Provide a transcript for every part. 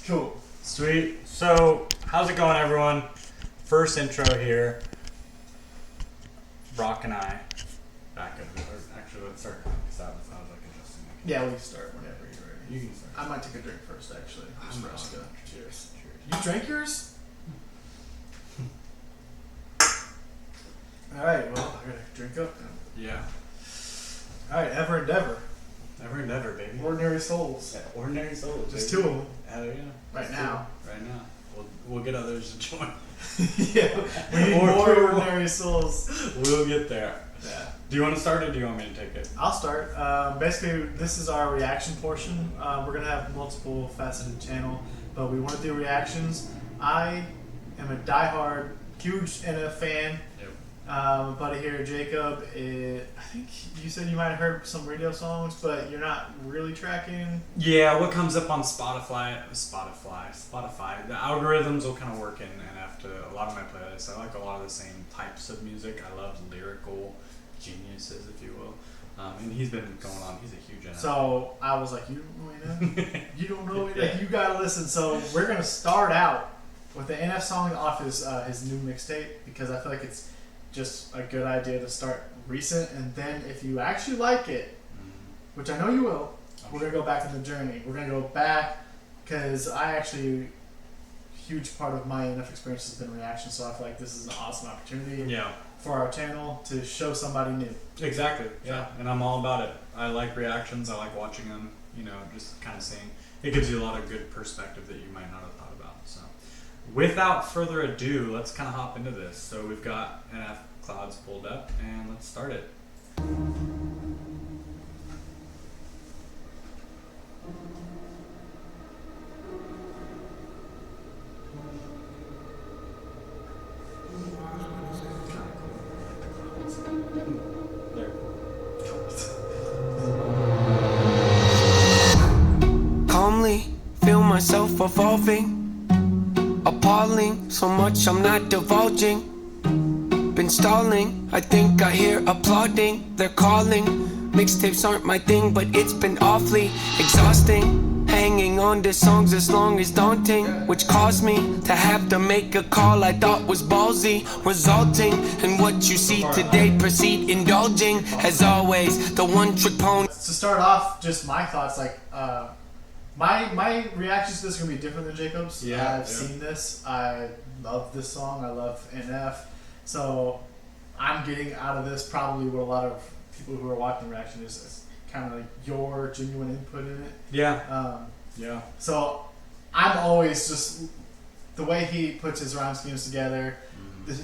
Cool. Sweet. So, how's it going, everyone? First intro here. Brock and I. Actually, let's start because that sounds like interesting. Yeah, we can start whenever you're ready. You can start. I might take a drink first, actually. I'm Nebraska. done. Cheers. You drank yours? Alright, well, I gotta drink up then. Yeah. Alright, Ever Endeavor. Never and never, baby. Ordinary Souls. Yeah, ordinary souls. Just baby. two of them. Hell yeah. Right Just now. two. Right now. We'll get others to join. Yeah, we need more Ordinary Souls. We'll get there. Yeah. Do you want to start or do you want me to take it? I'll start. Basically, this is our reaction portion. We're going to have multiple faceted channel, but we want to do reactions. I am a diehard, huge NF fan. Yep. My buddy here, Jacob, I think you said you might have heard some radio songs, but you're not really tracking. Yeah, what comes up on Spotify, the algorithms will kind of work in NF to a lot of my playlists. I like a lot of the same types of music. I love lyrical geniuses, if you will. And he's been going on. He's a huge NF. So I was like, you don't know NF? You don't know it? Yeah. Like, you gotta listen. So we're gonna start out with the NF song off his new mixtape because I feel like it's just a good idea to start recent, and then if you actually like it, which I know you will, we're gonna go back in the journey. We're gonna go back because I actually, huge part of my NF experience has been reaction, so I feel like this is an awesome opportunity Yeah, for our channel to show somebody new. exactly. Yeah, and I'm all about it. I like reactions. I like watching them. You know, just kind of seeing. It gives you a lot of good perspective that you might not have thought about. So, without further ado, let's kind of hop into this. So we've got NF Clouds pulled up, and let's start it. There. Calmly feel myself evolving, appalling, so much I'm not divulging. Been stalling, I think I hear applauding, they're calling. Mixtapes aren't my thing, but it's been awfully exhausting. Hanging on to songs as long as daunting, which caused me to have to make a call I thought was ballsy, resulting in what you see today. Proceed indulging, as always, the one trick pony. To start off, just my thoughts, like my reactions to this are gonna be different than Jacob's. Yeah, I've seen this. I love this song. I love NF. So I'm getting out of this probably what a lot of people who are watching the reaction is kind of like your genuine input in it. Yeah. Yeah. So I'm always just the way he puts his rhyme schemes together.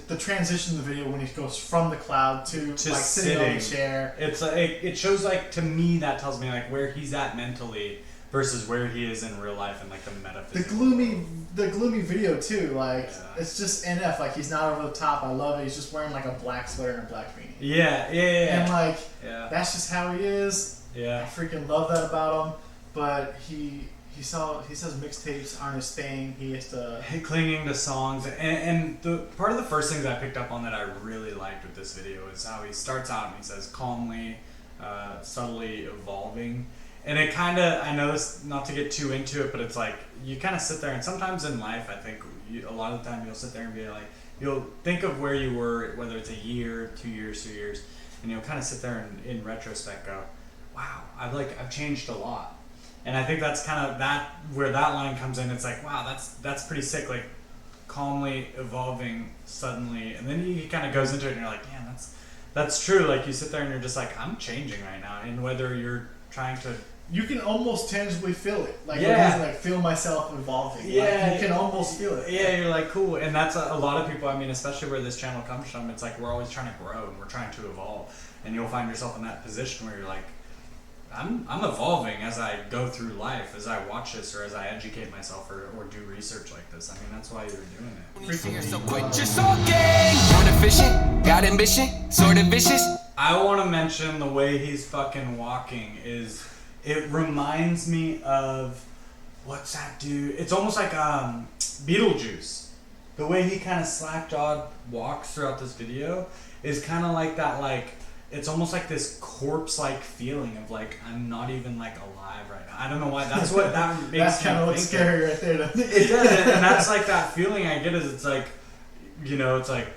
The transition in the video when he goes from the cloud to like sitting on the chair. It's it shows like, to me, that tells me like where he's at mentally versus where he is in real life and like the The metaphysical. gloomy video too. Like Yeah. it's just NF. Like he's not over the top. I love it. He's just wearing like a black sweater and a black beanie. Yeah. And like Yeah. that's just how he is. I Yeah. freaking love that about him. But he says mixtapes aren't his thing. He has to. Clinging to songs, and the part of the first things I picked up on that I really liked with this video is how he starts out and he says calmly, subtly evolving, and it kind of, I know this, not to get too into it, but it's like you kind of sit there, and sometimes in life I think a lot of the time you'll sit there and be like, you'll think of where you were, whether it's a year, 2 years, 3 years, and you'll kind of sit there and in retrospect go, wow, I've changed a lot. And I think that's kind of that where that line comes in. It's like, wow, that's pretty sick. Like calmly evolving suddenly, and then he kind of goes into it, and you're like, damn, that's true. Like you sit there and you're just like, I'm changing right now. And whether you're trying to, You can almost tangibly feel it. Like Yeah. like feel myself evolving. Yeah. Like, you can almost feel it. yeah, you're like, cool. And that's a lot of people. I mean, especially where this channel comes from. It's like we're always trying to grow and we're trying to evolve, and you'll find yourself in that position where you're like, I'm evolving as I go through life, as I watch this, or as I educate myself, or do research like this. I mean, that's why you're doing it. So quit your sulking. Born efficient, got ambition, sort of vicious. I want to mention the way he's fucking walking is, it reminds me of, what's that dude? It's almost like Beetlejuice. The way he kind of slack-jawed walks throughout this video is kind of like that, like it's almost like this corpse-like feeling of like I'm not even like alive right now. I don't know why. That's what that makes. That's kind of what's scary right there. It does, and that's like that feeling I get is it's like, you know, it's like,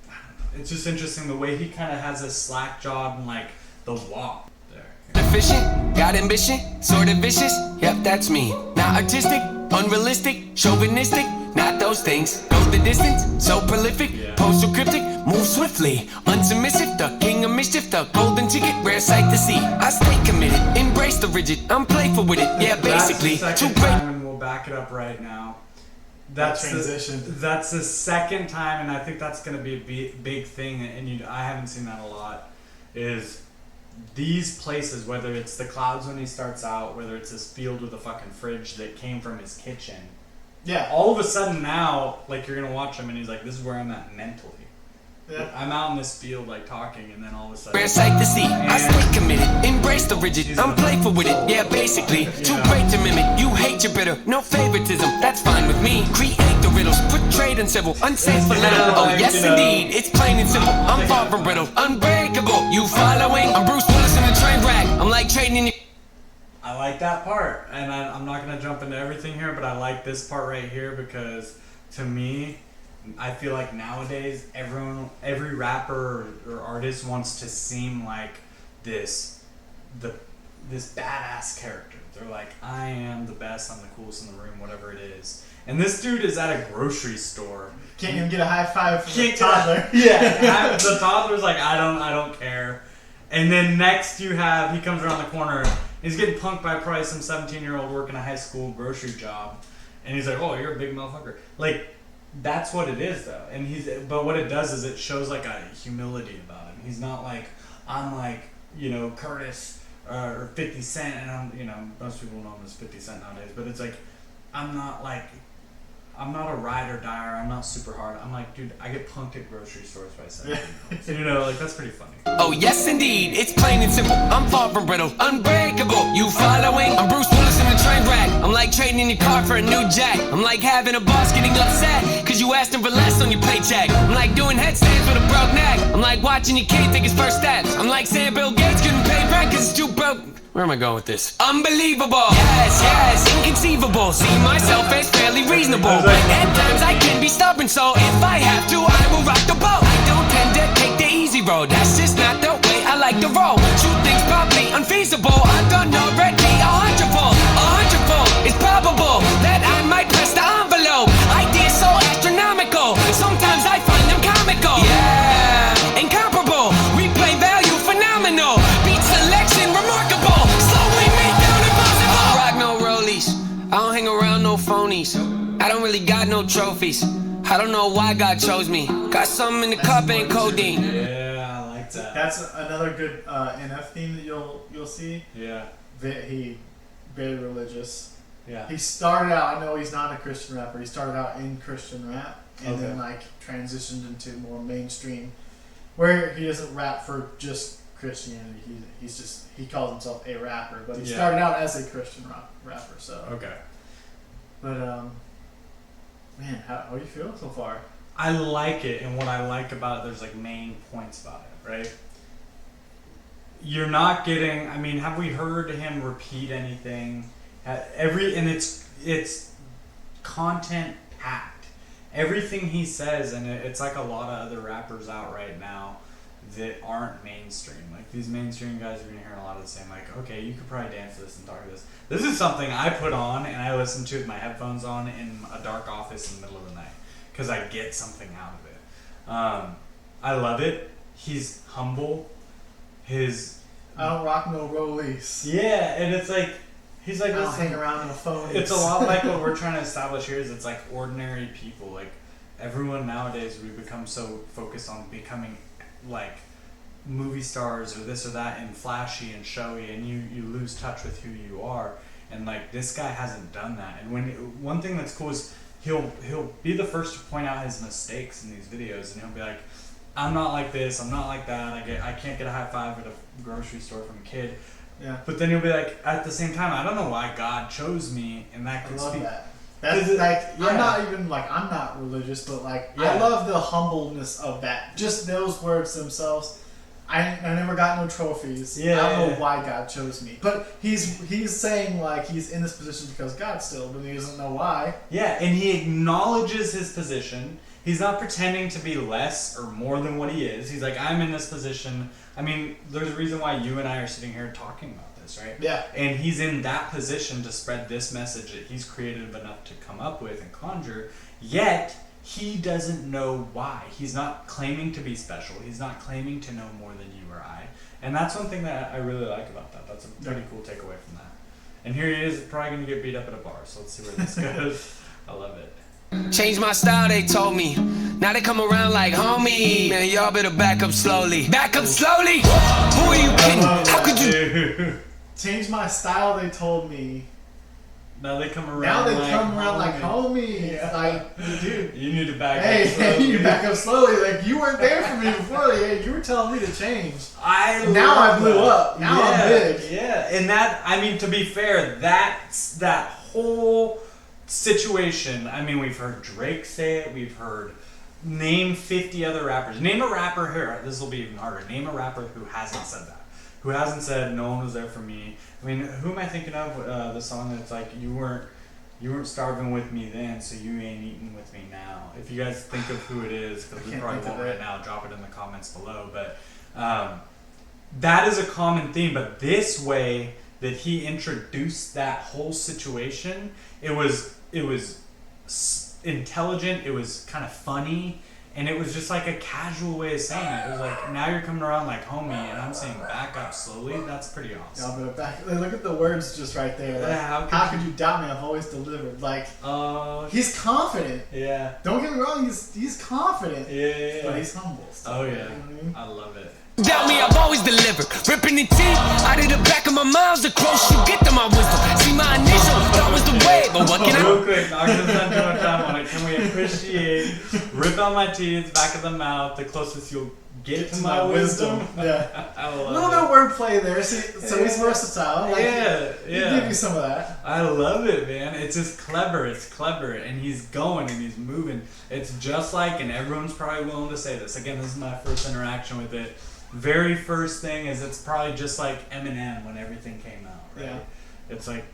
I don't know, it's just interesting the way he kind of has this slack job and like the walk there. Efficient, got ambition, sort of vicious. Yep, that's me. Not artistic, unrealistic, chauvinistic. Not those things. Go the distance, so prolific, postal cryptic, move swiftly, unsubmissive, the king of mischief, the golden ticket, rare sight to see. I stay committed, embrace the rigid, I'm playful with it. Yeah, basically, that's the too second great. time, and we'll back it up right now. That's transition. That's the second time, and I think that's going to be a big thing. And I haven't seen that a lot. Is these places, whether it's the clouds when he starts out, whether it's this field with a fucking fridge that came from his kitchen. Yeah. All of a sudden now, like you're gonna watch him, and he's like, "This is where I'm at mentally." Yeah. I'm out in this field, like talking, and then all of a sudden. Rare sight to see. I stay committed, embrace the rigid, I'm playful with it. Yeah, basically, too great to mimic. You hate your bitter, no favoritism. That's fine with me. Create the riddles, portrayed and civil, unsafe for little. Oh yes, indeed, it's plain and simple. I'm far from brittle, unbreakable. You following? I'm Bruce Willis in the train wreck. I'm like trading in your. I like that part, and I'm not gonna jump into everything here, but I like this part right here because, to me, I feel like nowadays every rapper or artist wants to seem like this badass character. They're like, I am the best, I'm the coolest in the room, whatever it is. And this dude is at a grocery store. Can't even get a high five from the toddler. Yeah, the toddler's like, I don't care. And then next he comes around the corner. He's getting punked by probably some 17-year-old working a high school grocery job, and he's like, "Oh, you're a big motherfucker." Like, that's what it is, though. And but what it does is it shows like a humility about him. He's not like, I'm like, you know, Curtis or 50 Cent, and most people know him as 50 Cent nowadays. But it's like, I'm not a ride or die, I'm not super hard. I'm like, dude, I get punked at grocery stores by 17-year-olds. You know, like, that's pretty funny. Oh yes indeed, it's plain and simple. I'm far from brittle, unbreakable. You following? I'm Bruce Willis in the train wreck. I'm like trading in your car for a new jack. I'm like having a boss getting upset cause you asked him for less on your paycheck. I'm like doing headstands with a broke neck. I'm like watching your kid take his first steps. I'm like saying Bill Gates couldn't pay rent cause it's too broke. Where am I going with this? Unbelievable. Yes, inconceivable. See myself as fairly reasonable. But at times I can be stubborn, so if I have to, I will rock the boat. I don't tend to take the easy road. That's just not the way I like to roll. Shoot things probably unfeasible. I've done already a hundredfold. It's probable that I might press the envelope. Ideas so astronomical. Sometimes I find them comical. Yeah, incomparable. Replay value phenomenal. Beat selection remarkable. Slowly make down impossible. I rock no rollies. I don't hang around no phonies. I don't really got no trophies. I don't know why God chose me. Got something in the cup, ain't codeine. Yeah, I like that. That's another good NF theme that you'll see. Yeah. He very religious. Yeah. He started out. I know he's not a Christian rapper. He started out in Christian rap and then like transitioned into more mainstream, where he doesn't rap for just Christianity. He calls himself a rapper, but he started out as a Christian rapper. So Okay. But man, how are you feeling so far? I like it, and what I like about it, there's like main points about it, right? You're not getting. I mean, have we heard him repeat anything? And it's content packed. Everything he says, and it's like a lot of other rappers out right now that aren't mainstream. Like these mainstream guys are gonna hear a lot of the same. Like, okay, you could probably dance to this and talk to this. This is something I put on and I listen to with my headphones on in a dark office in the middle of the night because I get something out of it. I love it. He's humble. I don't rock no rollies. Yeah, and it's like he's like, I don't listen, hang around on a phone. it's a lot like what we're trying to establish here. Is it's like ordinary people. Like everyone nowadays, we become so focused on becoming like movie stars or this or that and flashy and showy, and you lose touch with who you are. And like this guy hasn't done that. And one thing that's cool is he'll be the first to point out his mistakes in these videos, and he'll be like, I'm not like this, I'm not like that, I can't get a high five at a grocery store from a kid. Yeah. But then you'll be like, at the same time, I don't know why God chose me, and that I could love speak. that. That's like I'm not even like I'm not religious, but like I love the humbleness of that. Just those words themselves. I never got no trophies. Yeah, I don't know yeah. why God chose me. But he's saying like he's in this position because God still, but he doesn't know why. Yeah, and he acknowledges his position. He's not pretending to be less or more than what he is. He's like, I'm in this position. I mean, there's a reason why you and I are sitting here talking about this, right? Yeah. And he's in that position to spread this message that he's creative enough to come up with and conjure, yet he doesn't know why. He's not claiming to be special. He's not claiming to know more than you or I. And that's one thing that I really like about that. That's a pretty cool takeaway from that. And here he is, probably going to get beat up at a bar. So let's see where this goes. I love it. Changed my style, they told me. Now they come around like, homie. Man, y'all better back up slowly. Back up slowly? Who are you kidding? How could you? Change my style, they told me. Now they come around. Now they like, come around like homie. homie. Yeah. Like, dude. You need to back up. Hey, slowly. you back up slowly. Like you weren't there for me before. Like, you were telling me to change. Now I blew up. Now I'm big. Yeah, and that, I mean, to be fair, that's that whole situation. I mean, we've heard Drake say it. We've heard name 50 other rappers. Name a rapper here. This will be even harder. Name a rapper who hasn't said that. Who hasn't said no one was there for me. I mean, who am I thinking of? The song that's like you weren't starving with me then, so you ain't eating with me now. If you guys think of who it is, because we can't probably think of won't it. right now, drop it in the comments below. But that is a common theme. But this way that he introduced that whole situation, it was intelligent. It was kind of funny. And it was just like a casual way of saying it. It was like, now you're coming around like homie, and I'm saying back up slowly. That's pretty awesome. Yeah, but back, look at the words just right there. Like, Yeah, how could you doubt me? I've always delivered. Like, Oh, he's confident. yeah. Don't get me wrong, he's confident. Yeah. But he's humble. Still, Oh, you yeah. know what I mean? I love it. Doubt me, I've always delivered. Ripping the teeth out of the back of my mouth. The close you get to my wisdom. See, my initial thought was the way, but what can Real I? quick, not gonna spend too much time on it. Can we appreciate rip out my teeth, back of the mouth, the closest you'll get to my wisdom? Yeah. I A love little bit of wordplay there. See, so he's versatile. Like, Yeah, He'll yeah. give you some of that. I love it, man. It's just clever. It's clever, and he's going and he's moving. It's just like, and everyone's probably willing to say this. Again, this is my first interaction with it. Very first thing is it's probably just like Eminem when everything came out, right? Yeah. It's like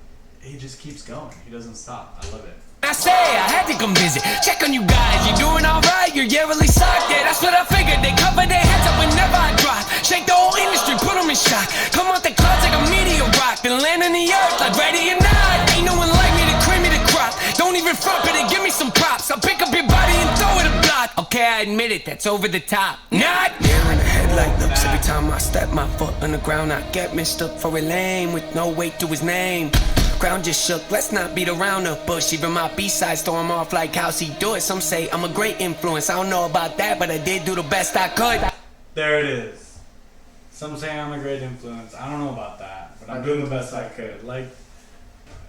he just keeps going. He doesn't stop. I love it. I say I had to come visit. Check on you guys. You doing alright? You're yearly socked. Yeah, that's what I figured. They cover their heads up whenever I drop. Shake the whole industry, put them in shock. Come out the clouds like a meteor rock. Then land on the earth like ready or not. Ain't no one like me to cream me the crop. Don't even front, but give me some props. I'll pick up your body and throw it a block. Okay, I admit it, that's over the top. Not there in the headlight looks. Every time I step my foot on the ground, I get mistook for a lame with no weight to his name. Ground just shook, let's not beat around the bush. Even my B-sides throw him off like how's he do it. Some say I'm a great influence, I don't know about that, but I did do the best I could. There it is. Some say I'm a great influence. I don't know about that, but I'm doing the best I could. Like,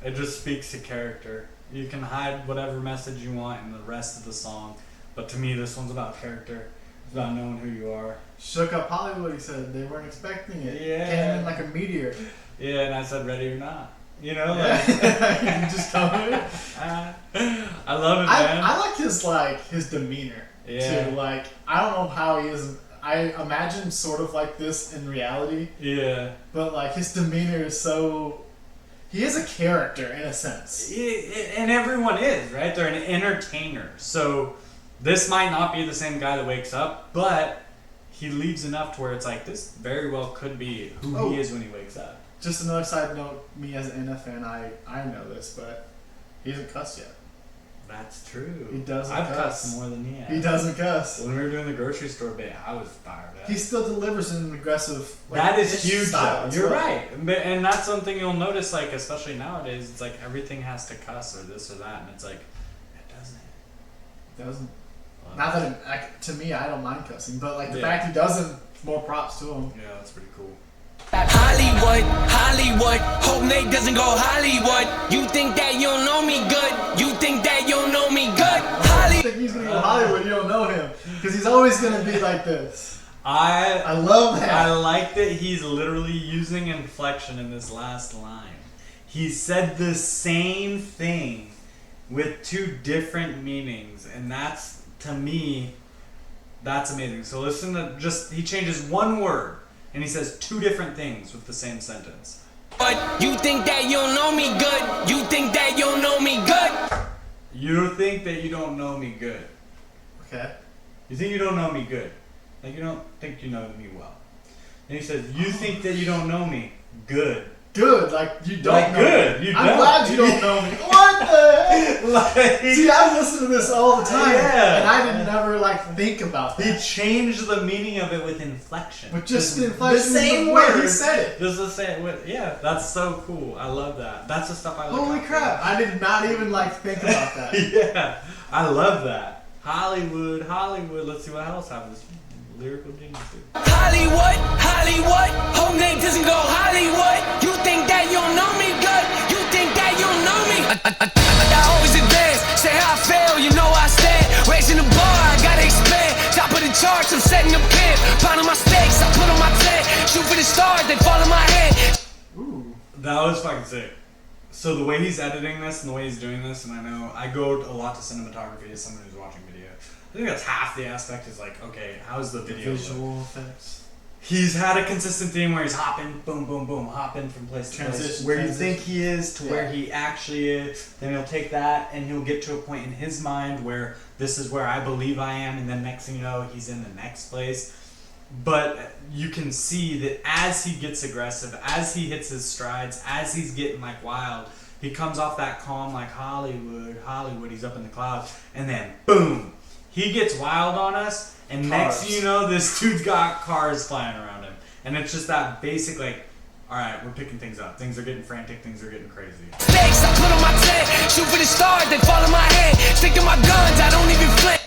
it just speaks to character. You can hide whatever message you want in the rest of the song, but to me, this one's about character. It's about knowing who you are. Shook up Hollywood, he said. They weren't expecting it. Yeah. Came in like a meteor. Yeah, and I said ready or not. You know, Yeah. like, You just come in. I love it, man. I like his demeanor Yeah. too. Like, I don't know how he is. I imagine sort of like this in reality, Yeah. but like his demeanor is so. He is a character in a sense. And everyone is, right? They're an entertainer. So this might not be the same guy that wakes up, but he leaves enough to where it's like, this very well could be who he is when he wakes up. Just another side note, me as an NF fan, I know this, but he hasn't cussed yet. That's true. He doesn't I've cuss. cussed more than he has. He doesn't cuss. When we were doing the grocery store bit, I was fired up. He still delivers in an aggressive. That is ish huge, style though. as You're well. right. And that's something you'll notice, like, especially nowadays, it's like everything has to cuss or this or that, and it's like, it doesn't. He doesn't. Well, Not that to me, I don't mind cussing, but like the Yeah. fact he doesn't, more props to him. Yeah, that's pretty cool. Hollywood, Hollywood, hope Nate doesn't go Hollywood. You think that you don't know me good? You think that you don't know me good? I think he's gonna go Hollywood. You don't know him because he's always gonna be like this. I love that. I like that he's literally using inflection in this last line. He said the same thing with two different meanings, and that's, to me, That's amazing. So listen to he changes one word and he says two different things with the same sentence. But you think that you don't know me good? You think that you don't know me good? You think that you don't know me good. Okay. You think you don't know me good. Like you don't think you know me well. And he says, you think that you don't know me good. Good, like you don't Like know good, me. you I'm don't. glad you don't know me. What the heck? Like, See, I listen to this all the time, Yeah. and I didn't never like think about he that. changed the meaning of it with inflection. But just the the inflection, same the way word. he said it. Just the same word. Yeah, that's so cool. I love that. That's the stuff I like. Holy out crap! I did not even like think about that. there. Yeah, I love that. Hollywood. Let's see what else happens. Lyrical genius. Hollywood, Hollywood, whole name doesn't go Hollywood. You think that you don't know me good? You think that you don't know me? I always advance, say how I feel, you know I stand. Raising the bar, I gotta expand. Top of the charts, I'm setting up camp. Pounding my stakes, I put on my tent. Shoot for the stars, they fall in my hand. Ooh. That was fucking sick. So the way he's editing this and the way he's doing this, and I know I go a lot to cinematography as someone who's watching video. I think that's half the aspect is like, okay, how's the video look? Visual effects. He's had a consistent theme where he's hopping, boom, boom, boom, hopping from place to place. Transition, Where you transition. think he is to where he actually is. Then he'll take that and he'll get to a point in his mind where this is where I believe I am, and then next thing you know, he's in the next place. But you can see that as he gets aggressive, as he hits his strides, as he's getting like wild, he comes off that calm like Hollywood, he's up in the clouds, and then boom, he gets wild on us, and next thing you know, this dude's got cars flying around him. And it's just that basic like, alright, we're picking things up. Things are getting frantic, things are getting crazy. Stakes, I put on my tent. Shoot for the stars, they fall in my hand. Stick to my guns, I don't even flinch.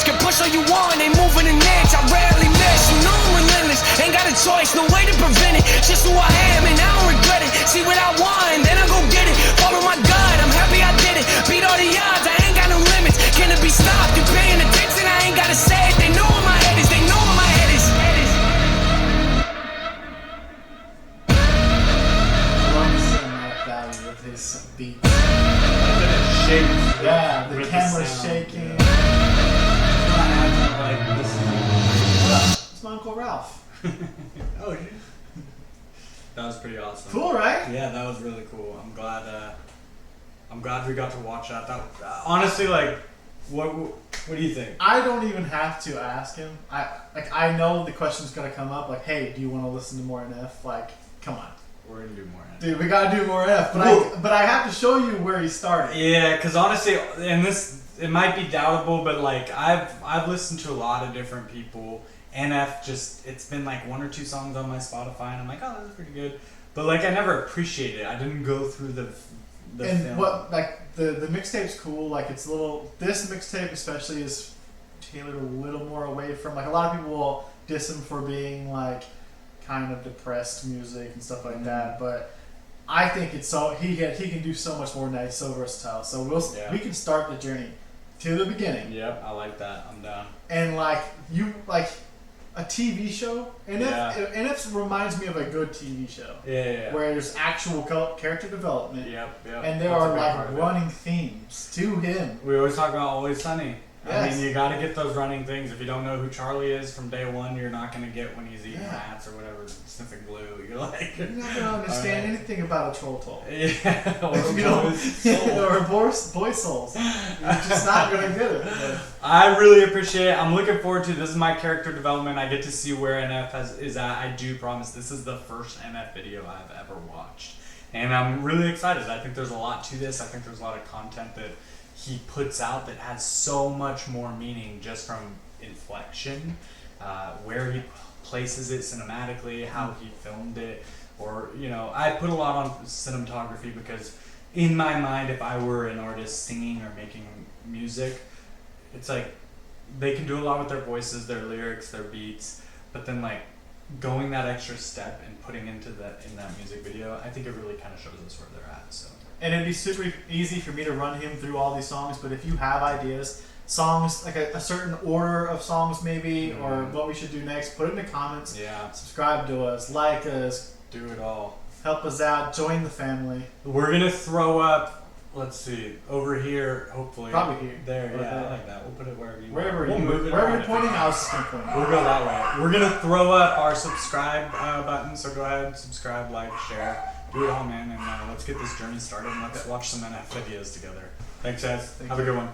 Can push all you want, ain't moving an inch. I rarely miss, you know I'm relentless. Ain't got a choice, no way to prevent it. Just who I am, and I don't regret it. See what I want, then I go get it. Follow my gut, I'm happy I did it. Beat all the odds, I ain't got no limits. Can it be stopped? You paying attention? I ain't gotta say it. They know where my head is. They know where my head is. I love the cinematic value of his beats. Yeah, the camera's shaking. It's my Uncle Ralph. Oh, yeah. That was pretty awesome. Cool, right? Yeah, that was really cool. I'm glad we got to watch that. Honestly, like, what do you think? I don't even have to ask him. I know the question's gonna come up. Like, hey, do you want to listen to more NF? Like, come on, We're gonna do more. dude, we gotta do more NF. But I have to show you where he started. Yeah, because honestly, and it might be doubtable, but like I've listened to a lot of different people. NF it's been like one or two songs on my Spotify, and I'm like, oh, that's pretty good. But like I never appreciated it. I didn't go through the And film. what like the mixtape's cool. Like it's a little. This mixtape especially is tailored a little more away from like a lot of people will diss him for being like kind of depressed music and stuff like that, but I think it's so he can do so much more than that. He's so versatile. So we can start the journey to the beginning. Yep, I like that. I'm down. And like you like a TV show, and Yeah. NF reminds me of a good TV show Yeah. where there's actual character development, Yep. and there That's a are big like part of it. running themes to him. We always talk about Always Sunny. I Yes. mean, you got to get those running things. If you don't know who Charlie is from day one, you're not going to get when he's eating Yeah. rats or whatever, sniffing glue. You're like, You're not gonna understand Alright. anything about a troll toll. yeah, or If you don't- boys' soul. or boy souls. You're just not gonna get it. But I really appreciate it. I'm looking forward to this. Is my character development. I get to see where NF is at. I do promise this is the first NF video I've ever watched, and I'm really excited. I think there's a lot to this. I think there's a lot of content that he puts out that has so much more meaning just from inflection, where he places it cinematically, how he filmed it, or I put a lot on cinematography because in my mind, if I were an artist singing or making music, it's like they can do a lot with their voices, their lyrics, their beats, but then like going that extra step and putting into that in that music video, I think it really kind of shows us where they're at. So. and it'd be super easy for me to run him through all these songs. But if you have ideas, songs like a certain order of songs maybe, or what we should do next, put it in the comments. Yeah, Subscribe to us, like us, do it all. help us out, join the family. We're gonna throw up let's see. Over here, hopefully. Probably here. There, Or yeah, there. I like that. We'll put it wherever you Wherever want. We'll you move it wherever around you're if pointing, we I want. was just gonna point. We'll go that way. We're gonna throw up our subscribe button, so go ahead, subscribe, like, share, do it all, man, and let's get this journey started and let's watch some NF videos together. Thanks, guys. Thank Have a you. good one.